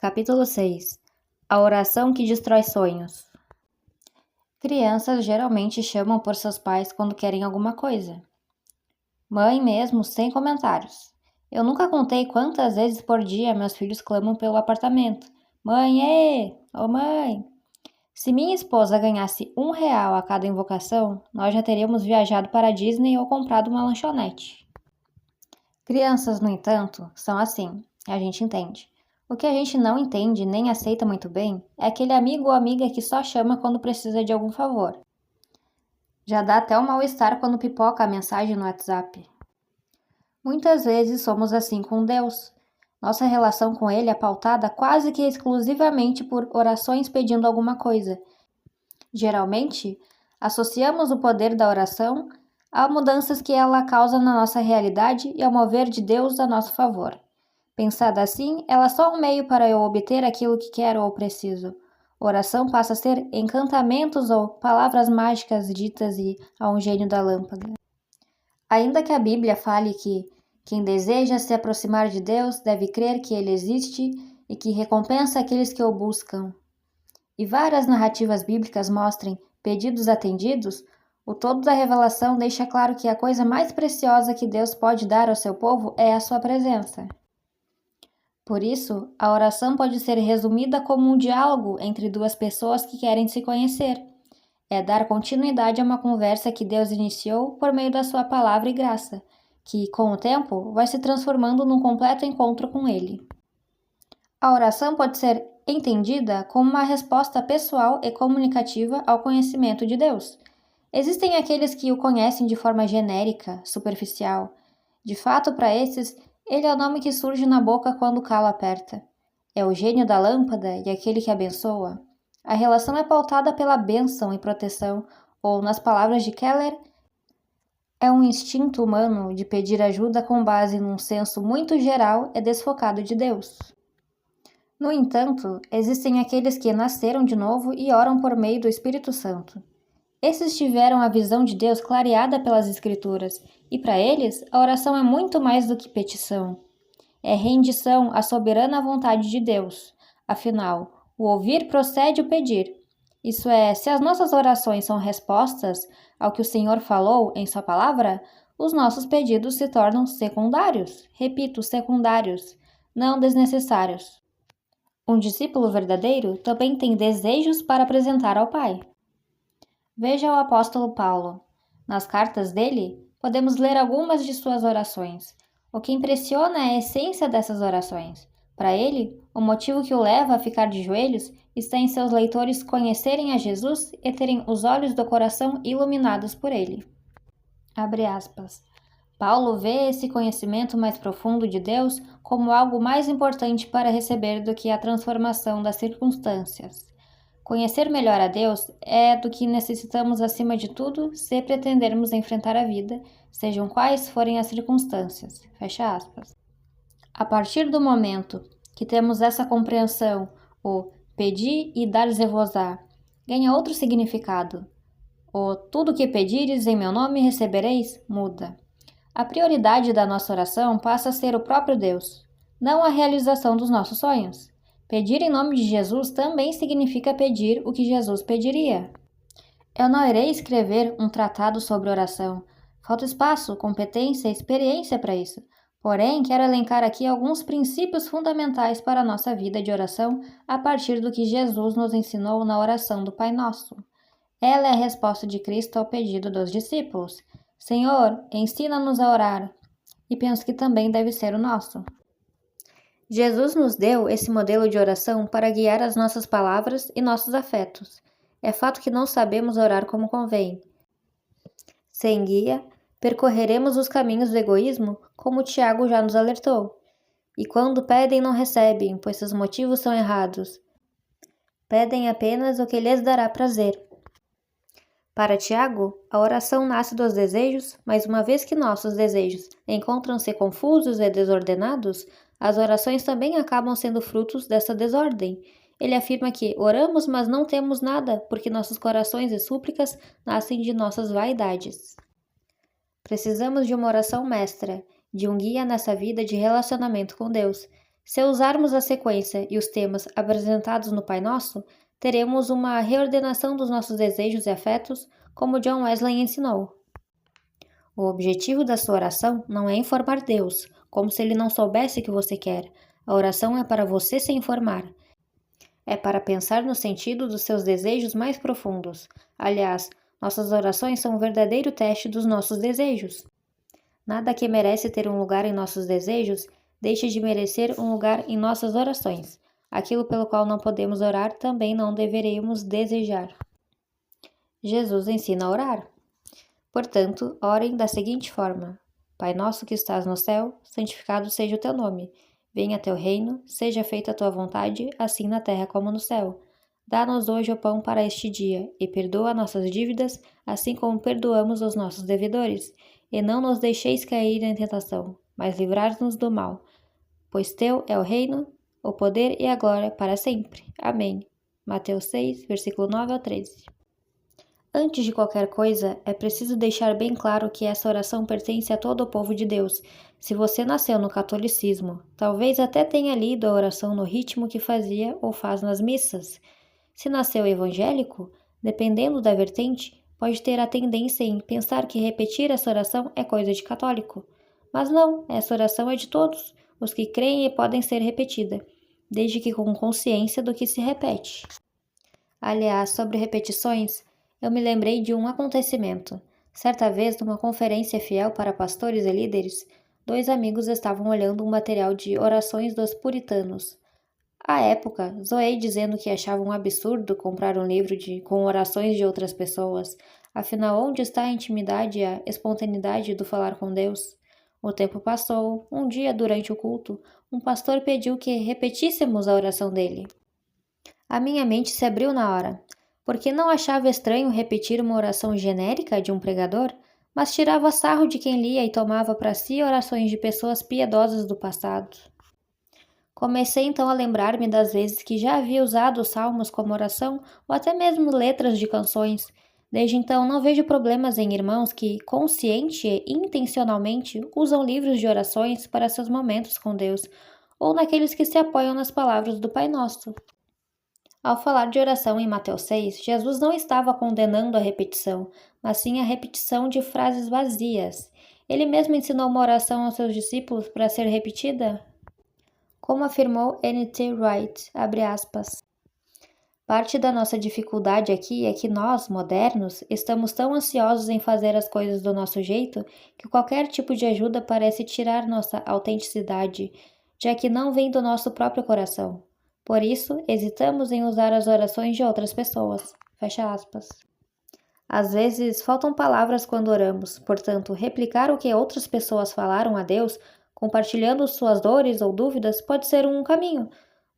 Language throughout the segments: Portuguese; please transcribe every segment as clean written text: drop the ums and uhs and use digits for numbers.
Capítulo 6. A oração que destrói sonhos. Crianças geralmente chamam por seus pais quando querem alguma coisa. Mãe mesmo, sem comentários. Eu nunca contei quantas vezes por dia meus filhos clamam pelo apartamento. Mãe, ô mãe! Se minha esposa ganhasse R$ 1 a cada invocação, nós já teríamos viajado para a Disney ou comprado uma lanchonete. Crianças, no entanto, são assim, a gente entende. O que a gente não entende nem aceita muito bem é aquele amigo ou amiga que só chama quando precisa de algum favor. Já dá até um mal-estar quando pipoca a mensagem no WhatsApp. Muitas vezes somos assim com Deus. Nossa relação com Ele é pautada quase que exclusivamente por orações pedindo alguma coisa. Geralmente, associamos o poder da oração a mudanças que ela causa na nossa realidade e ao mover de Deus a nosso favor. Pensada assim, ela é só um meio para eu obter aquilo que quero ou preciso. Oração passa a ser encantamentos ou palavras mágicas ditas a um gênio da lâmpada. Ainda que a Bíblia fale que quem deseja se aproximar de Deus deve crer que Ele existe e que recompensa aqueles que o buscam, e várias narrativas bíblicas mostrem pedidos atendidos, o todo da revelação deixa claro que a coisa mais preciosa que Deus pode dar ao seu povo é a sua presença. Por isso, a oração pode ser resumida como um diálogo entre duas pessoas que querem se conhecer. É dar continuidade a uma conversa que Deus iniciou por meio da sua palavra e graça, que, com o tempo, vai se transformando num completo encontro com Ele. A oração pode ser entendida como uma resposta pessoal e comunicativa ao conhecimento de Deus. Existem aqueles que o conhecem de forma genérica, superficial. De fato, para esses, Ele é o nome que surge na boca quando o calo aperta. É o gênio da lâmpada e aquele que abençoa. A relação é pautada pela bênção e proteção, ou, nas palavras de Keller, é um instinto humano de pedir ajuda com base num senso muito geral e desfocado de Deus. No entanto, existem aqueles que nasceram de novo e oram por meio do Espírito Santo. Esses tiveram a visão de Deus clareada pelas Escrituras, e para eles, a oração é muito mais do que petição. É rendição à soberana vontade de Deus. Afinal, o ouvir procede o pedir. Isso é, se as nossas orações são respostas ao que o Senhor falou em sua palavra, os nossos pedidos se tornam secundários. Repito, secundários, não desnecessários. Um discípulo verdadeiro também tem desejos para apresentar ao Pai. Veja o apóstolo Paulo. Nas cartas dele, podemos ler algumas de suas orações. O que impressiona é a essência dessas orações. Para ele, o motivo que o leva a ficar de joelhos está em seus leitores conhecerem a Jesus e terem os olhos do coração iluminados por ele. Abre aspas. Paulo vê esse conhecimento mais profundo de Deus como algo mais importante para receber do que a transformação das circunstâncias. Conhecer melhor a Deus é do que necessitamos acima de tudo se pretendermos enfrentar a vida, sejam quais forem as circunstâncias. Fecha aspas. A partir do momento que temos essa compreensão, o pedi e dar-se-vos-á ganha outro significado. O tudo que pedires em meu nome recebereis muda. A prioridade da nossa oração passa a ser o próprio Deus, não a realização dos nossos sonhos. Pedir em nome de Jesus também significa pedir o que Jesus pediria. Eu não irei escrever um tratado sobre oração. Falta espaço, competência e experiência para isso. Porém, quero elencar aqui alguns princípios fundamentais para a nossa vida de oração a partir do que Jesus nos ensinou na oração do Pai Nosso. Ela é a resposta de Cristo ao pedido dos discípulos. Senhor, ensina-nos a orar. E penso que também deve ser o nosso. Jesus nos deu esse modelo de oração para guiar as nossas palavras e nossos afetos. É fato que não sabemos orar como convém. Sem guia, percorreremos os caminhos do egoísmo, como Tiago já nos alertou. E quando pedem, não recebem, pois seus motivos são errados. Pedem apenas o que lhes dará prazer. Para Tiago, a oração nasce dos desejos, mas uma vez que nossos desejos encontram-se confusos e desordenados, as orações também acabam sendo frutos dessa desordem. Ele afirma que oramos, mas não temos nada, porque nossos corações e súplicas nascem de nossas vaidades. Precisamos de uma oração mestra, de um guia nessa vida de relacionamento com Deus. Se usarmos a sequência e os temas apresentados no Pai Nosso, teremos uma reordenação dos nossos desejos e afetos, como John Wesley ensinou. O objetivo da sua oração não é informar Deus, como se ele não soubesse o que você quer. A oração é para você se informar. É para pensar no sentido dos seus desejos mais profundos. Aliás, nossas orações são um verdadeiro teste dos nossos desejos. Nada que merece ter um lugar em nossos desejos deixe de merecer um lugar em nossas orações. Aquilo pelo qual não podemos orar também não deveríamos desejar. Jesus ensina a orar. Portanto, orem da seguinte forma: Pai nosso que estás no céu, santificado seja o teu nome. Venha teu reino, seja feita a tua vontade, assim na terra como no céu. Dá-nos hoje o pão para este dia, e perdoa nossas dívidas, assim como perdoamos os nossos devedores. E não nos deixeis cair em tentação, mas livrai-nos do mal. Pois teu é o reino, o poder e a glória para sempre. Amém. Mateus 6, versículo 9 ao 13. Antes de qualquer coisa, é preciso deixar bem claro que essa oração pertence a todo o povo de Deus. Se você nasceu no catolicismo, talvez até tenha lido a oração no ritmo que fazia ou faz nas missas. Se nasceu evangélico, dependendo da vertente, pode ter a tendência em pensar que repetir essa oração é coisa de católico. Mas não, essa oração é de todos, os que creem e podem ser repetida, desde que com consciência do que se repete. Aliás, sobre repetições, eu me lembrei de um acontecimento. Certa vez, numa conferência fiel para pastores e líderes, 2 amigos estavam olhando um material de orações dos puritanos. À época, zoei dizendo que achava um absurdo comprar um livro com orações de outras pessoas. Afinal, onde está a intimidade e a espontaneidade do falar com Deus? O tempo passou. Um dia, durante o culto, um pastor pediu que repetíssemos a oração dele. A minha mente se abriu na hora, porque não achava estranho repetir uma oração genérica de um pregador, mas tirava sarro de quem lia e tomava para si orações de pessoas piedosas do passado. Comecei então a lembrar-me das vezes que já havia usado os salmos como oração ou até mesmo letras de canções. Desde então não vejo problemas em irmãos que, consciente e intencionalmente, usam livros de orações para seus momentos com Deus, ou naqueles que se apoiam nas palavras do Pai Nosso. Ao falar de oração em Mateus 6, Jesus não estava condenando a repetição, mas sim a repetição de frases vazias. Ele mesmo ensinou uma oração aos seus discípulos para ser repetida? Como afirmou N.T. Wright, abre aspas, parte da nossa dificuldade aqui é que nós, modernos, estamos tão ansiosos em fazer as coisas do nosso jeito que qualquer tipo de ajuda parece tirar nossa autenticidade, já que não vem do nosso próprio coração. Por isso, hesitamos em usar as orações de outras pessoas. Fecha aspas. Às vezes, faltam palavras quando oramos, portanto, replicar o que outras pessoas falaram a Deus, compartilhando suas dores ou dúvidas, pode ser um caminho.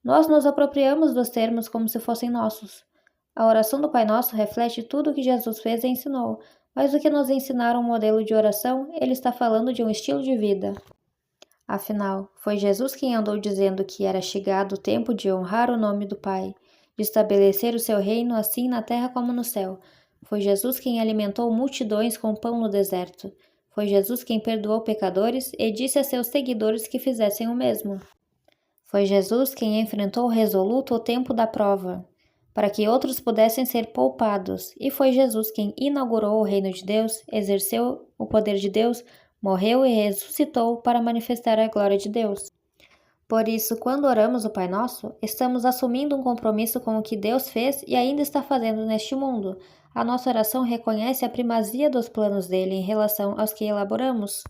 Nós nos apropriamos dos termos como se fossem nossos. A oração do Pai Nosso reflete tudo o que Jesus fez e ensinou, mas do que nos ensinaram um modelo de oração, ele está falando de um estilo de vida. Afinal, foi Jesus quem andou dizendo que era chegado o tempo de honrar o nome do Pai, de estabelecer o seu reino assim na terra como no céu. Foi Jesus quem alimentou multidões com pão no deserto. Foi Jesus quem perdoou pecadores e disse a seus seguidores que fizessem o mesmo. Foi Jesus quem enfrentou resoluto o tempo da prova, para que outros pudessem ser poupados, e foi Jesus quem inaugurou o reino de Deus, exerceu o poder de Deus, morreu e ressuscitou para manifestar a glória de Deus. Por isso, quando oramos o Pai Nosso, estamos assumindo um compromisso com o que Deus fez e ainda está fazendo neste mundo. A nossa oração reconhece a primazia dos planos dele em relação aos que elaboramos.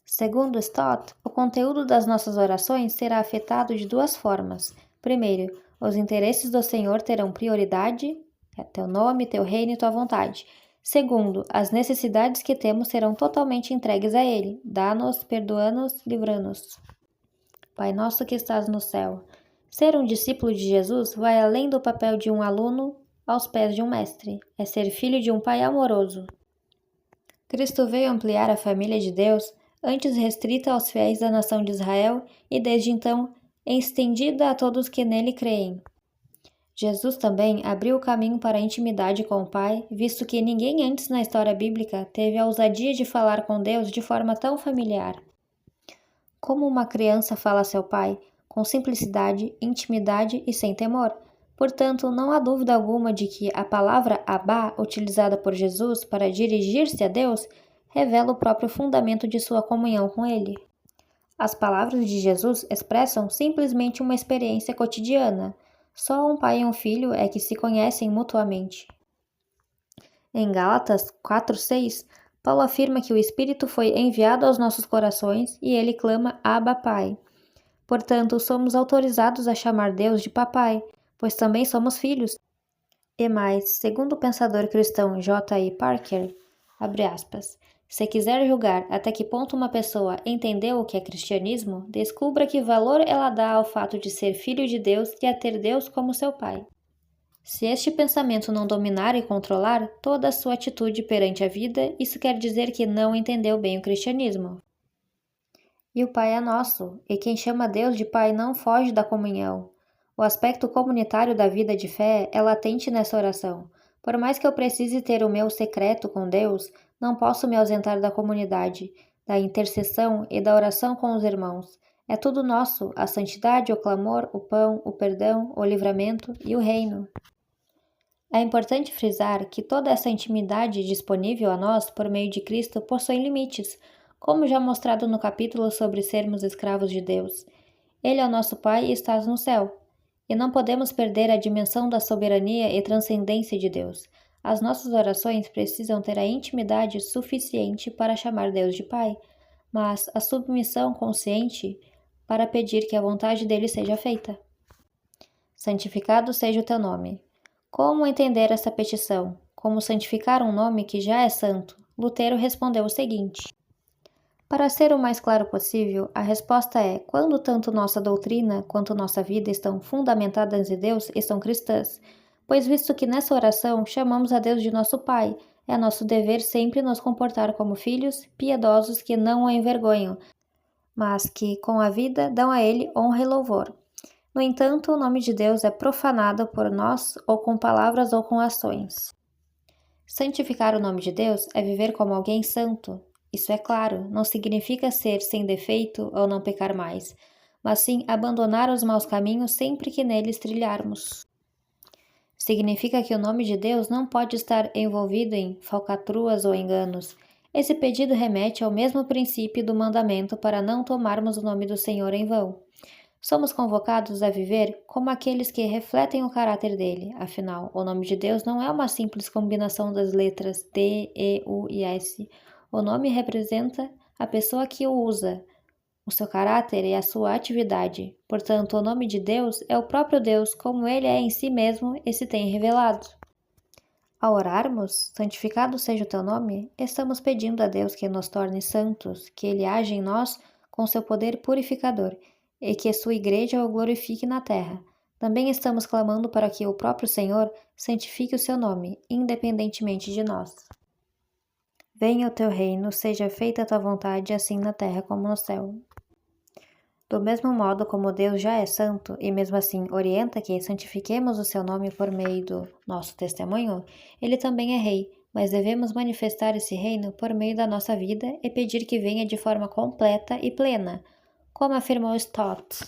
Segundo Stott, o conteúdo das nossas orações será afetado de 2 formas. Primeiro, os interesses do Senhor terão prioridade, teu nome, teu reino e tua vontade. Segundo, as necessidades que temos serão totalmente entregues a Ele. Dá-nos, perdoa-nos, livra-nos. Pai nosso que estás no céu. Ser um discípulo de Jesus vai além do papel de um aluno aos pés de um mestre. É ser filho de um Pai amoroso. Cristo veio ampliar a família de Deus, antes restrita aos fiéis da nação de Israel e desde então estendida a todos que nele creem. Jesus também abriu o caminho para a intimidade com o Pai, visto que ninguém antes na história bíblica teve a ousadia de falar com Deus de forma tão familiar. Como uma criança fala a seu pai, com simplicidade, intimidade e sem temor. Portanto, não há dúvida alguma de que a palavra Abá, utilizada por Jesus para dirigir-se a Deus, revela o próprio fundamento de sua comunhão com Ele. As palavras de Jesus expressam simplesmente uma experiência cotidiana. Só um pai e um filho é que se conhecem mutuamente. Em Gálatas 4:6, Paulo afirma que o Espírito foi enviado aos nossos corações e ele clama Abba, Pai. Portanto, somos autorizados a chamar Deus de Papai, pois também somos filhos. E mais, segundo o pensador cristão J.I. Parker, abre aspas, se quiser julgar até que ponto uma pessoa entendeu o que é cristianismo, descubra que valor ela dá ao fato de ser filho de Deus e a ter Deus como seu pai. Se este pensamento não dominar e controlar toda a sua atitude perante a vida, isso quer dizer que não entendeu bem o cristianismo. E o Pai é nosso, e quem chama Deus de Pai não foge da comunhão. O aspecto comunitário da vida de fé é latente nessa oração. Por mais que eu precise ter o meu secreto com Deus, não posso me ausentar da comunidade, da intercessão e da oração com os irmãos. É tudo nosso, a santidade, o clamor, o pão, o perdão, o livramento e o reino. É importante frisar que toda essa intimidade disponível a nós por meio de Cristo possui limites, como já mostrado no capítulo sobre sermos escravos de Deus. Ele é o nosso Pai e está no céu. E não podemos perder a dimensão da soberania e transcendência de Deus. As nossas orações precisam ter a intimidade suficiente para chamar Deus de Pai, mas a submissão consciente para pedir que a vontade dele seja feita. Santificado seja o teu nome. Como entender essa petição? Como santificar um nome que já é santo? Lutero respondeu o seguinte: para ser o mais claro possível, a resposta é: quando tanto nossa doutrina quanto nossa vida estão fundamentadas em Deus e são cristãs, pois visto que nessa oração chamamos a Deus de nosso Pai, é nosso dever sempre nos comportar como filhos piedosos que não o envergonham, mas que, com a vida, dão a Ele honra e louvor. No entanto, o nome de Deus é profanado por nós ou com palavras ou com ações. Santificar o nome de Deus é viver como alguém santo. Isso é claro, não significa ser sem defeito ou não pecar mais, mas sim abandonar os maus caminhos sempre que neles trilharmos. Significa que o nome de Deus não pode estar envolvido em falcatruas ou enganos. Esse pedido remete ao mesmo princípio do mandamento para não tomarmos o nome do Senhor em vão. Somos convocados a viver como aqueles que refletem o caráter dele. Afinal, o nome de Deus não é uma simples combinação das letras D, E, U e S. O nome representa a pessoa que o usa, o seu caráter e a sua atividade. Portanto, o nome de Deus é o próprio Deus, como ele é em si mesmo e se tem revelado. Ao orarmos, santificado seja o teu nome, estamos pedindo a Deus que nos torne santos, que ele age em nós com seu poder purificador, e que sua igreja o glorifique na terra. Também estamos clamando para que o próprio Senhor santifique o seu nome, independentemente de nós. Venha o teu reino, seja feita a tua vontade, assim na terra como no céu. Do mesmo modo como Deus já é santo, e mesmo assim orienta que santifiquemos o seu nome por meio do nosso testemunho, ele também é rei, mas devemos manifestar esse reino por meio da nossa vida e pedir que venha de forma completa e plena, como afirmou Stott.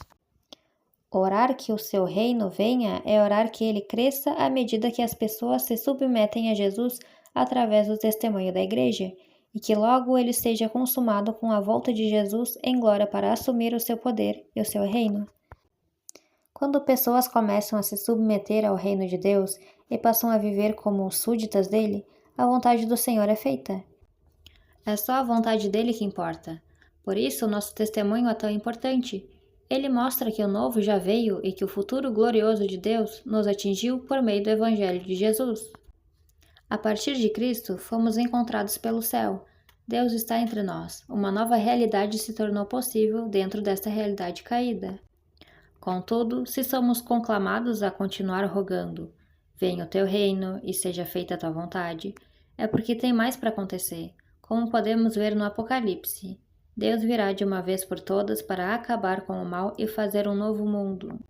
Orar que o seu reino venha é orar que ele cresça à medida que as pessoas se submetem a Jesus através do testemunho da igreja, e que logo ele seja consumado com a volta de Jesus em glória para assumir o seu poder e o seu reino. Quando pessoas começam a se submeter ao reino de Deus e passam a viver como súditas dele, a vontade do Senhor é feita. É só a vontade dele que importa. Por isso, o nosso testemunho é tão importante. Ele mostra que o novo já veio e que o futuro glorioso de Deus nos atingiu por meio do Evangelho de Jesus. A partir de Cristo, fomos encontrados pelo céu. Deus está entre nós. Uma nova realidade se tornou possível dentro desta realidade caída. Contudo, se somos conclamados a continuar rogando, venha o teu reino e seja feita a tua vontade, é porque tem mais para acontecer, como podemos ver no Apocalipse. Deus virá de uma vez por todas para acabar com o mal e fazer um novo mundo.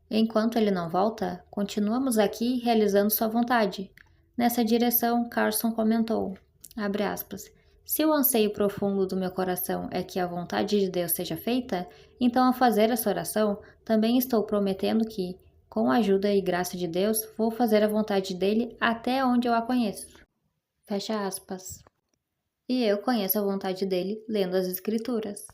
Enquanto ele não volta, continuamos aqui realizando sua vontade. Nessa direção, Carson comentou, abre aspas, Se o anseio profundo do meu coração é que a vontade de Deus seja feita, então ao fazer essa oração, também estou prometendo que, com a ajuda e graça de Deus, vou fazer a vontade dele até onde eu a conheço. Fecha aspas. E eu conheço a vontade dele lendo as Escrituras.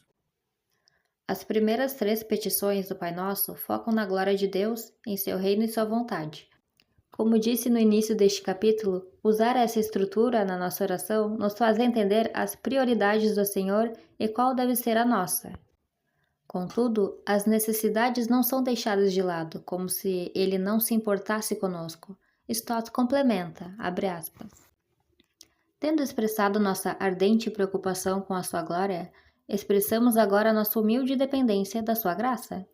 As primeiras 3 petições do Pai Nosso focam na glória de Deus, em seu reino e sua vontade. Como disse no início deste capítulo, usar essa estrutura na nossa oração nos faz entender as prioridades do Senhor e qual deve ser a nossa. Contudo, as necessidades não são deixadas de lado, como se Ele não se importasse conosco. Stott complementa, abre aspas. Tendo expressado nossa ardente preocupação com a sua glória, expressamos agora nossa humilde dependência da sua graça.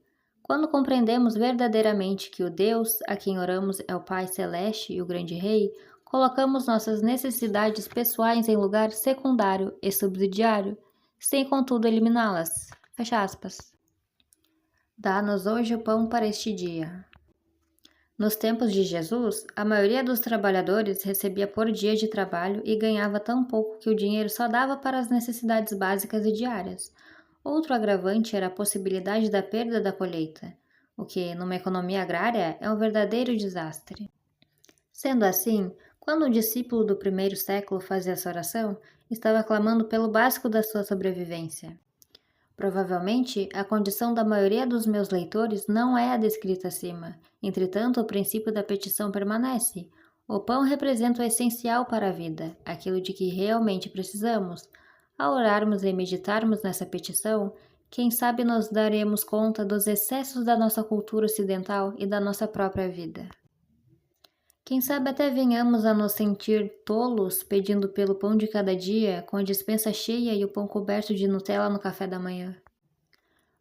Quando compreendemos verdadeiramente que o Deus a quem oramos é o Pai Celeste e o Grande Rei, colocamos nossas necessidades pessoais em lugar secundário e subsidiário, sem contudo eliminá-las. Fecha aspas. Dá-nos hoje o pão para este dia. Nos tempos de Jesus, a maioria dos trabalhadores recebia por dia de trabalho e ganhava tão pouco que o dinheiro só dava para as necessidades básicas e diárias. Outro agravante era a possibilidade da perda da colheita, o que, numa economia agrária, é um verdadeiro desastre. Sendo assim, quando o discípulo do primeiro século fazia essa oração, estava clamando pelo básico da sua sobrevivência. Provavelmente, a condição da maioria dos meus leitores não é a descrita acima. Entretanto, o princípio da petição permanece. O pão representa o essencial para a vida, aquilo de que realmente precisamos. Ao orarmos e meditarmos nessa petição, quem sabe nos daremos conta dos excessos da nossa cultura ocidental e da nossa própria vida. Quem sabe até venhamos a nos sentir tolos pedindo pelo pão de cada dia, com a despensa cheia e o pão coberto de Nutella no café da manhã.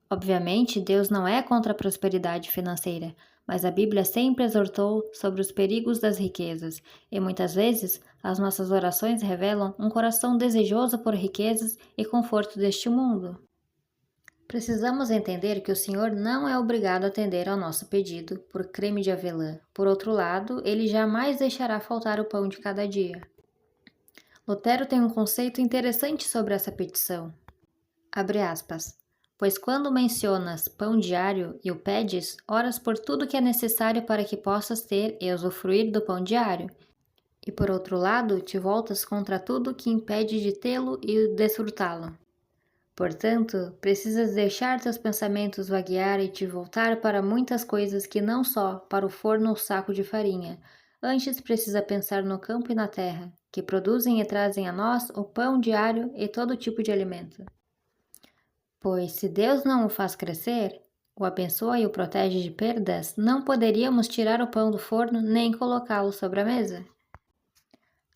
Obviamente, Deus não é contra a prosperidade financeira, mas a Bíblia sempre exortou sobre os perigos das riquezas, e muitas vezes as nossas orações revelam um coração desejoso por riquezas e conforto deste mundo. Precisamos entender que o Senhor não é obrigado a atender ao nosso pedido por creme de avelã. Por outro lado, Ele jamais deixará faltar o pão de cada dia. Lutero tem um conceito interessante sobre essa petição. Abre aspas. Pois quando mencionas pão diário e o pedes, oras por tudo que é necessário para que possas ter e usufruir do pão diário. E por outro lado, te voltas contra tudo que impede de tê-lo e desfrutá-lo. Portanto, precisas deixar teus pensamentos vaguear e te voltar para muitas coisas que não só para o forno ou saco de farinha. Antes precisa pensar no campo e na terra, que produzem e trazem a nós o pão diário e todo tipo de alimento. Pois se Deus não o faz crescer, o abençoa e o protege de perdas, não poderíamos tirar o pão do forno nem colocá-lo sobre a mesa.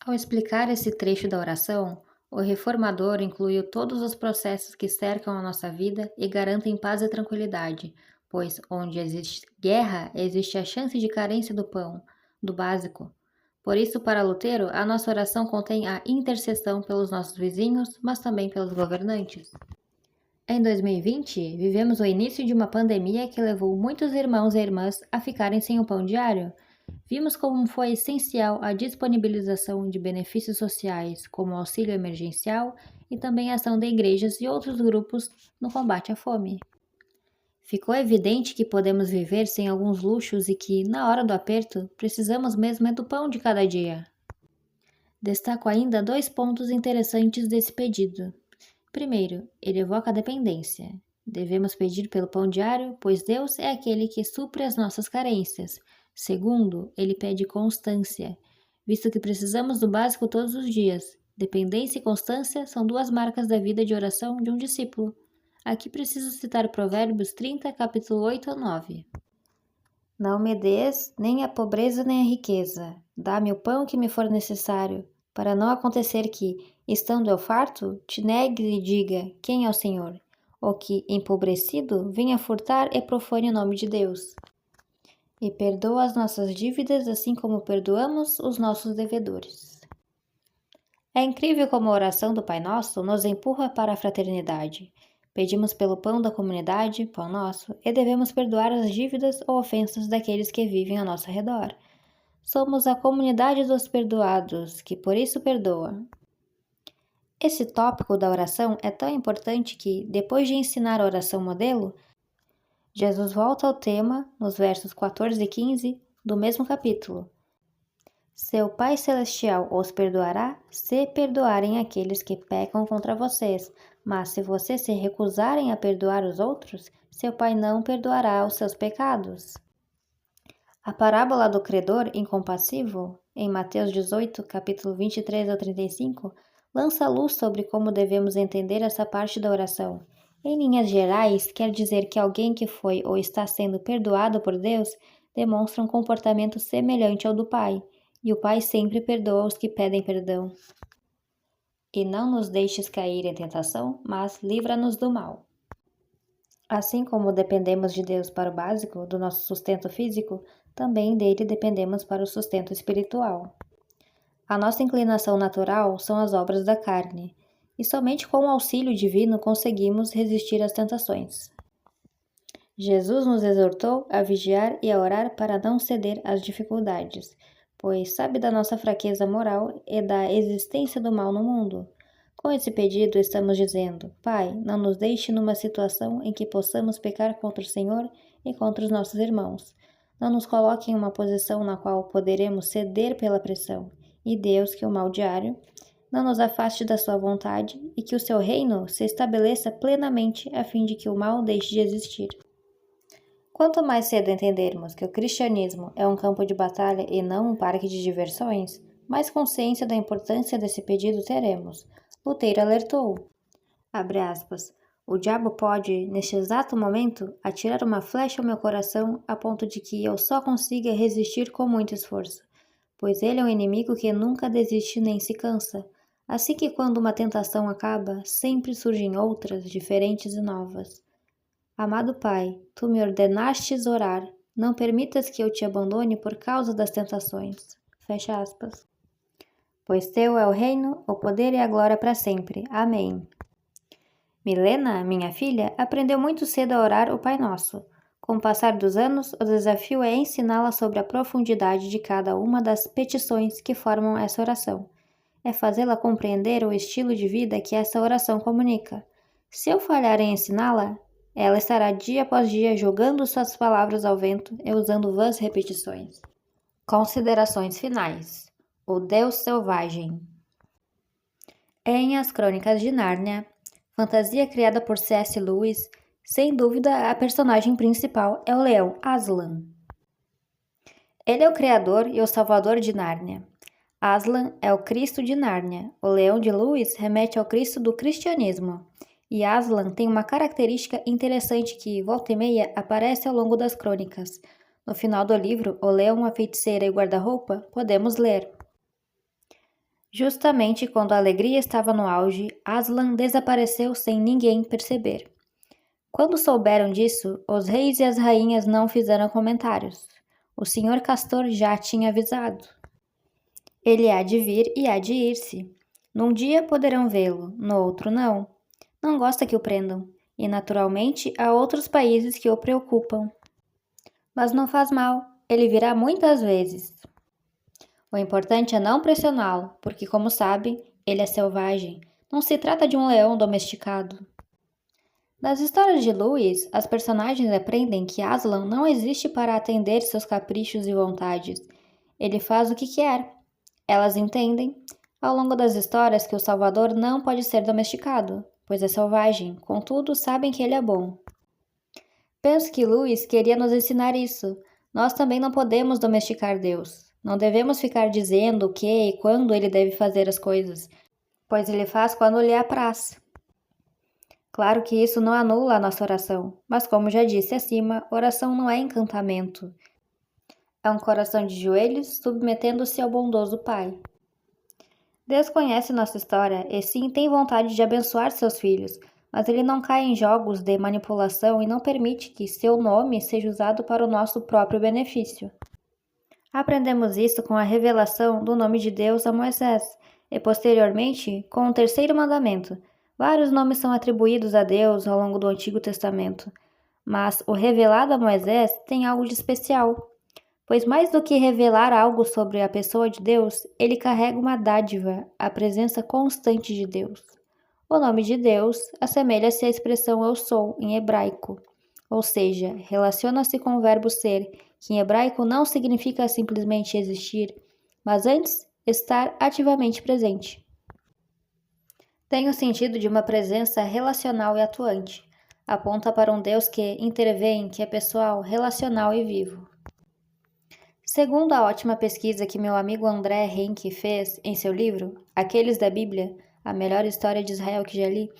Ao explicar esse trecho da oração, o reformador incluiu todos os processos que cercam a nossa vida e garantem paz e tranquilidade, pois onde existe guerra, existe a chance de carência do pão, do básico. Por isso, para Lutero, a nossa oração contém a intercessão pelos nossos vizinhos, mas também pelos governantes. Em 2020, vivemos o início de uma pandemia que levou muitos irmãos e irmãs a ficarem sem o pão diário. Vimos como foi essencial a disponibilização de benefícios sociais, como o auxílio emergencial e também a ação de igrejas e outros grupos no combate à fome. Ficou evidente que podemos viver sem alguns luxos e que, na hora do aperto, precisamos mesmo é do pão de cada dia. Destaco ainda 2 pontos interessantes desse pedido. Primeiro, ele evoca a dependência. Devemos pedir pelo pão diário, pois Deus é aquele que supre as nossas carências. Segundo, ele pede constância, visto que precisamos do básico todos os dias. Dependência e constância são 2 marcas da vida de oração de um discípulo. Aqui preciso citar Provérbios 30, capítulo 8 a 9. Não me des nem a pobreza nem a riqueza. Dá-me o pão que me for necessário, para não acontecer que, estando eu farto, te negue e diga, quem é o Senhor? Ou que, empobrecido, venha furtar e profane o nome de Deus. E perdoa as nossas dívidas, assim como perdoamos os nossos devedores. É incrível como a oração do Pai Nosso nos empurra para a fraternidade. Pedimos pelo pão da comunidade, pão nosso, e devemos perdoar as dívidas ou ofensas daqueles que vivem ao nosso redor. Somos a comunidade dos perdoados, que por isso perdoa. Esse tópico da oração é tão importante que, depois de ensinar a oração modelo, Jesus volta ao tema nos versos 14 e 15 do mesmo capítulo. Seu Pai Celestial os perdoará se perdoarem aqueles que pecam contra vocês, mas se vocês se recusarem a perdoar os outros, seu Pai não perdoará os seus pecados. A parábola do credor incompassivo, em Mateus 18, capítulo 23 ao 35, lança luz sobre como devemos entender essa parte da oração. Em linhas gerais, quer dizer que alguém que foi ou está sendo perdoado por Deus demonstra um comportamento semelhante ao do Pai, e o Pai sempre perdoa os que pedem perdão. E não nos deixes cair em tentação, mas livra-nos do mal. Assim como dependemos de Deus para o básico, do nosso sustento físico, também dele dependemos para o sustento espiritual. A nossa inclinação natural são as obras da carne, e somente com o auxílio divino conseguimos resistir às tentações. Jesus nos exortou a vigiar e a orar para não ceder às dificuldades, pois sabe da nossa fraqueza moral e da existência do mal no mundo. Com esse pedido, estamos dizendo: Pai, não nos deixe numa situação em que possamos pecar contra o Senhor e contra os nossos irmãos. Não nos coloque em uma posição na qual poderemos ceder pela pressão. E Deus, que o mal diário, não nos afaste da sua vontade e que o seu reino se estabeleça plenamente a fim de que o mal deixe de existir. Quanto mais cedo entendermos que o cristianismo é um campo de batalha e não um parque de diversões, mais consciência da importância desse pedido teremos. Lutero alertou, abre aspas, o diabo pode, neste exato momento, atirar uma flecha ao meu coração a ponto de que eu só consiga resistir com muito esforço, pois ele é um inimigo que nunca desiste nem se cansa. Assim que quando uma tentação acaba, sempre surgem outras, diferentes e novas. Amado Pai, Tu me ordenastes orar, não permitas que eu te abandone por causa das tentações. Fecha aspas. Pois Teu é o reino, o poder e a glória para sempre. Amém. Milena, minha filha, aprendeu muito cedo a orar o Pai Nosso. Com o passar dos anos, o desafio é ensiná-la sobre a profundidade de cada uma das petições que formam essa oração. É fazê-la compreender o estilo de vida que essa oração comunica. Se eu falhar em ensiná-la, ela estará dia após dia jogando suas palavras ao vento e usando vãs repetições. Considerações finais. O Deus Selvagem. Em As Crônicas de Nárnia, fantasia criada por C.S. Lewis, sem dúvida a personagem principal é o leão Aslan. Ele é o criador e o salvador de Nárnia. Aslan é o Cristo de Nárnia. O leão de Lewis remete ao Cristo do cristianismo. E Aslan tem uma característica interessante que, volta e meia, aparece ao longo das crônicas. No final do livro, O Leão, a Feiticeira e o Guarda-Roupa, podemos ler. Justamente quando a alegria estava no auge, Aslan desapareceu sem ninguém perceber. Quando souberam disso, os reis e as rainhas não fizeram comentários. O senhor Castor já tinha avisado. Ele há de vir e há de ir-se. Num dia poderão vê-lo, no outro não. Não gosta que o prendam, e naturalmente há outros países que o preocupam. Mas não faz mal, ele virá muitas vezes. O importante é não pressioná-lo, porque, como sabe, ele é selvagem. Não se trata de um leão domesticado. Nas histórias de Lewis, as personagens aprendem que Aslan não existe para atender seus caprichos e vontades. Ele faz o que quer. Elas entendem, ao longo das histórias, que o Salvador não pode ser domesticado, pois é selvagem, contudo sabem que ele é bom. Penso que Lewis queria nos ensinar isso. Nós também não podemos domesticar Deus. Não devemos ficar dizendo o que e quando ele deve fazer as coisas, pois ele faz quando lhe apraz. Claro que isso não anula a nossa oração, mas como já disse acima, oração não é encantamento. É um coração de joelhos submetendo-se ao bondoso Pai. Deus conhece nossa história e sim tem vontade de abençoar seus filhos, mas ele não cai em jogos de manipulação e não permite que seu nome seja usado para o nosso próprio benefício. Aprendemos isso com a revelação do nome de Deus a Moisés e, posteriormente, com o terceiro mandamento. Vários nomes são atribuídos a Deus ao longo do Antigo Testamento, mas o revelado a Moisés tem algo de especial. Pois mais do que revelar algo sobre a pessoa de Deus, ele carrega uma dádiva, a presença constante de Deus. O nome de Deus assemelha-se à expressão eu sou em hebraico, ou seja, relaciona-se com o verbo ser, que em hebraico não significa simplesmente existir, mas antes estar ativamente presente. Tem o sentido de uma presença relacional e atuante. Aponta para um Deus que intervém, que é pessoal, relacional e vivo. Segundo a ótima pesquisa que meu amigo André Henke fez em seu livro Aqueles da Bíblia, a melhor história de Israel que já li,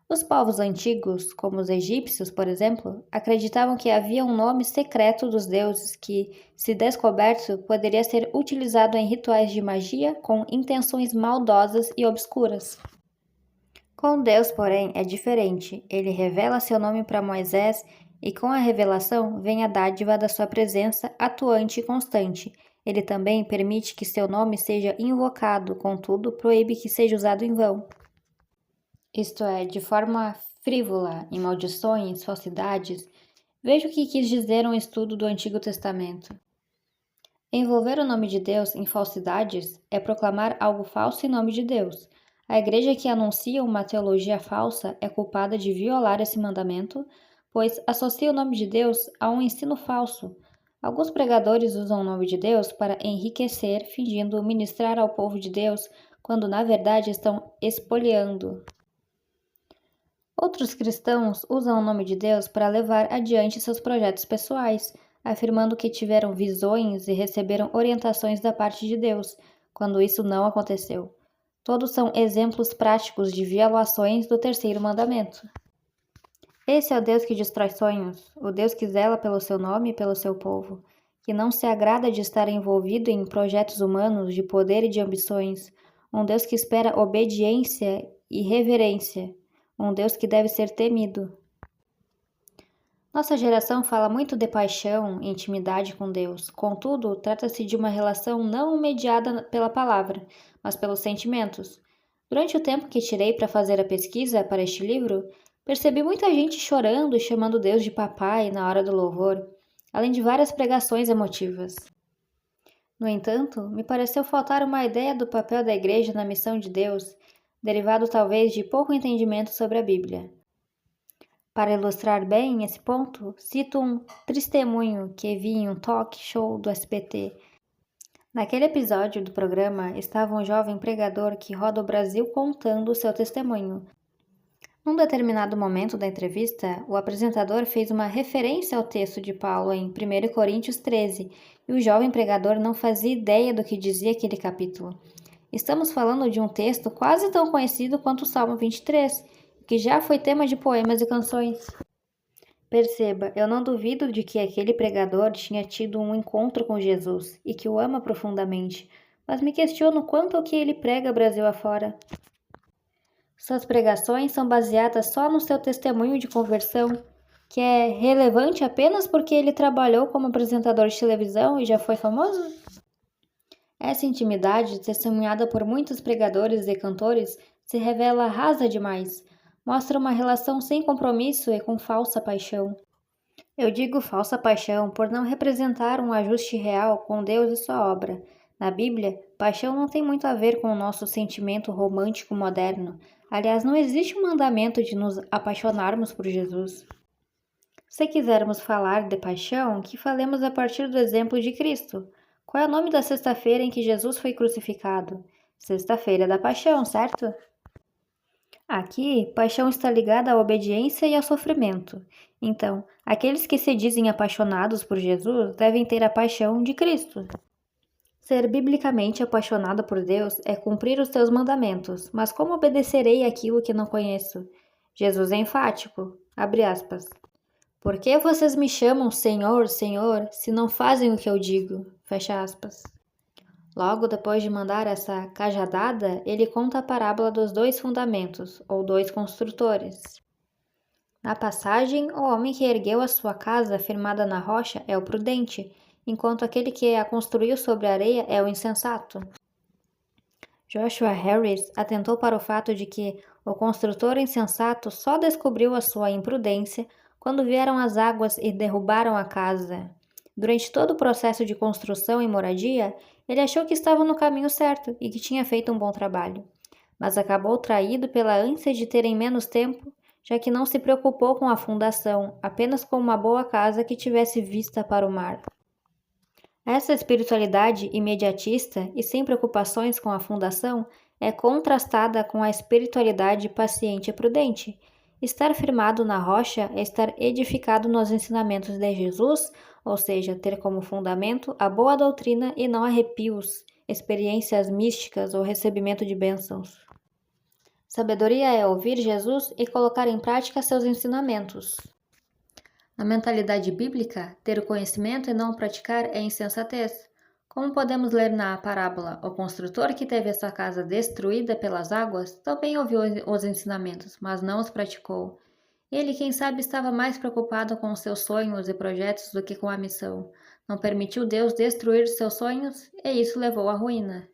os povos antigos, como os egípcios, por exemplo, acreditavam que havia um nome secreto dos deuses que, se descoberto, poderia ser utilizado em rituais de magia com intenções maldosas e obscuras. Com Deus, porém, é diferente. Ele revela seu nome para Moisés e com a revelação vem a dádiva da sua presença atuante e constante. Ele também permite que seu nome seja invocado, contudo, proíbe que seja usado em vão. Isto é, de forma frívola, em maldições, falsidades. Veja o que quis dizer um estudo do Antigo Testamento. Envolver o nome de Deus em falsidades é proclamar algo falso em nome de Deus. A igreja que anuncia uma teologia falsa é culpada de violar esse mandamento, pois associa o nome de Deus a um ensino falso. Alguns pregadores usam o nome de Deus para enriquecer, fingindo ministrar ao povo de Deus, quando na verdade estão espoliando. Outros cristãos usam o nome de Deus para levar adiante seus projetos pessoais, afirmando que tiveram visões e receberam orientações da parte de Deus, quando isso não aconteceu. Todos são exemplos práticos de violações do terceiro mandamento. Esse é o Deus que destrói sonhos, o Deus que zela pelo seu nome e pelo seu povo, que não se agrada de estar envolvido em projetos humanos de poder e de ambições, um Deus que espera obediência e reverência, um Deus que deve ser temido. Nossa geração fala muito de paixão e intimidade com Deus, contudo, trata-se de uma relação não mediada pela palavra, mas pelos sentimentos. Durante o tempo que tirei para fazer a pesquisa para este livro, percebi muita gente chorando e chamando Deus de papai na hora do louvor, além de várias pregações emotivas. No entanto, me pareceu faltar uma ideia do papel da igreja na missão de Deus, derivado talvez de pouco entendimento sobre a Bíblia. Para ilustrar bem esse ponto, cito um testemunho que vi em um talk show do SBT. Naquele episódio do programa estava um jovem pregador que roda o Brasil contando o seu testemunho. Num determinado momento da entrevista, o apresentador fez uma referência ao texto de Paulo em 1 Coríntios 13, e o jovem pregador não fazia ideia do que dizia aquele capítulo. Estamos falando de um texto quase tão conhecido quanto o Salmo 23, que já foi tema de poemas e canções. Perceba, eu não duvido de que aquele pregador tinha tido um encontro com Jesus e que o ama profundamente, mas me questiono quanto ao que ele prega Brasil afora. Suas pregações são baseadas só no seu testemunho de conversão, que é relevante apenas porque ele trabalhou como apresentador de televisão e já foi famoso? Essa intimidade, testemunhada por muitos pregadores e cantores, se revela rasa demais. Mostra uma relação sem compromisso e com falsa paixão. Eu digo falsa paixão por não representar um ajuste real com Deus e sua obra. Na Bíblia, paixão não tem muito a ver com o nosso sentimento romântico moderno. Aliás, não existe um mandamento de nos apaixonarmos por Jesus. Se quisermos falar de paixão, que falemos a partir do exemplo de Cristo. Qual é o nome da sexta-feira em que Jesus foi crucificado? Sexta-feira da Paixão, certo? Aqui, paixão está ligada à obediência e ao sofrimento. Então, aqueles que se dizem apaixonados por Jesus devem ter a paixão de Cristo. Ser biblicamente apaixonado por Deus é cumprir os seus mandamentos, mas como obedecerei aquilo que não conheço? Jesus é enfático, abre aspas. Por que vocês me chamam Senhor, Senhor, se não fazem o que eu digo? Fecha aspas. Logo depois de mandar essa cajadada, ele conta a parábola dos dois fundamentos, ou dois construtores. Na passagem, o homem que ergueu a sua casa firmada na rocha é o prudente, enquanto aquele que a construiu sobre a areia é o insensato. Joshua Harris atentou para o fato de que o construtor insensato só descobriu a sua imprudência quando vieram as águas e derrubaram a casa. Durante todo o processo de construção e moradia, ele achou que estava no caminho certo e que tinha feito um bom trabalho, mas acabou traído pela ânsia de terem menos tempo, já que não se preocupou com a fundação, apenas com uma boa casa que tivesse vista para o mar. Essa espiritualidade imediatista e sem preocupações com a fundação é contrastada com a espiritualidade paciente e prudente. Estar firmado na rocha é estar edificado nos ensinamentos de Jesus, ou seja, ter como fundamento a boa doutrina e não arrepios, experiências místicas ou recebimento de bênçãos. Sabedoria é ouvir Jesus e colocar em prática seus ensinamentos. Na mentalidade bíblica, ter o conhecimento e não o praticar é insensatez. Como podemos ler na parábola, o construtor que teve a sua casa destruída pelas águas também ouviu os ensinamentos, mas não os praticou. Ele, quem sabe, estava mais preocupado com os seus sonhos e projetos do que com a missão. Não permitiu Deus destruir seus sonhos e isso levou à ruína.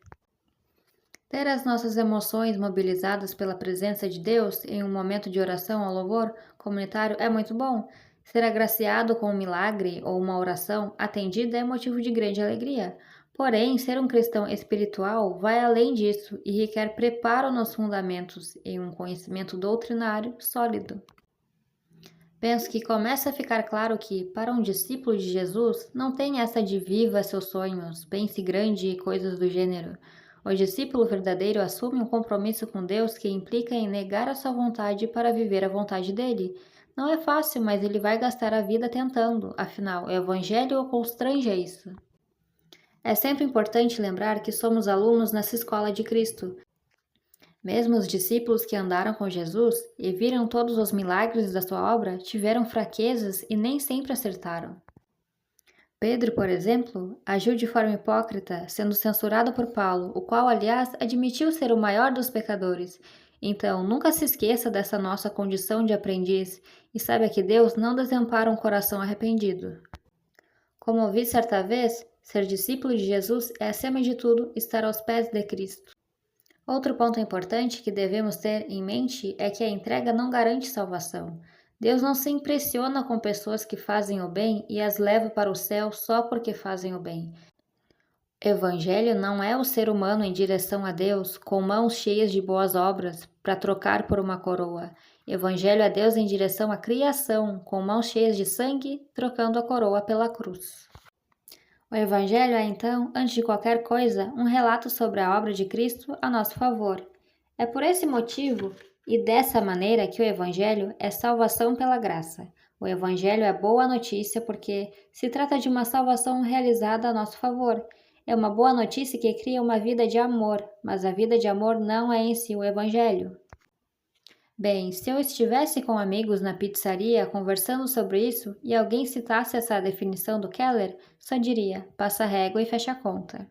Ter as nossas emoções mobilizadas pela presença de Deus em um momento de oração ou louvor comunitário é muito bom. Ser agraciado com um milagre ou uma oração atendida é motivo de grande alegria. Porém, ser um cristão espiritual vai além disso e requer preparo nos fundamentos e um conhecimento doutrinário sólido. Penso que começa a ficar claro que, para um discípulo de Jesus, não tem essa de viva seus sonhos, pense grande e coisas do gênero. O discípulo verdadeiro assume um compromisso com Deus que implica em negar a sua vontade para viver a vontade dele. Não é fácil, mas ele vai gastar a vida tentando, afinal, o Evangelho o constrange a isso. É sempre importante lembrar que somos alunos nessa escola de Cristo. Mesmo os discípulos que andaram com Jesus e viram todos os milagres da sua obra tiveram fraquezas e nem sempre acertaram. Pedro, por exemplo, agiu de forma hipócrita, sendo censurado por Paulo, o qual, aliás, admitiu ser o maior dos pecadores. Então, nunca se esqueça dessa nossa condição de aprendiz e saiba que Deus não desampara um coração arrependido. Como ouvi certa vez, ser discípulo de Jesus é, acima de tudo, estar aos pés de Cristo. Outro ponto importante que devemos ter em mente é que a entrega não garante salvação. Deus não se impressiona com pessoas que fazem o bem e as leva para o céu só porque fazem o bem. Evangelho não é o ser humano em direção a Deus com mãos cheias de boas obras para trocar por uma coroa. Evangelho é Deus em direção à criação, com mãos cheias de sangue, trocando a coroa pela cruz. O Evangelho é, então, antes de qualquer coisa, um relato sobre a obra de Cristo a nosso favor. É por esse motivo e dessa maneira que o Evangelho é salvação pela graça. O Evangelho é boa notícia porque se trata de uma salvação realizada a nosso favor. É uma boa notícia que cria uma vida de amor, mas a vida de amor não é em si o Evangelho. Bem, se eu estivesse com amigos na pizzaria conversando sobre isso e alguém citasse essa definição do Keller, só diria, passa a régua e fecha a conta.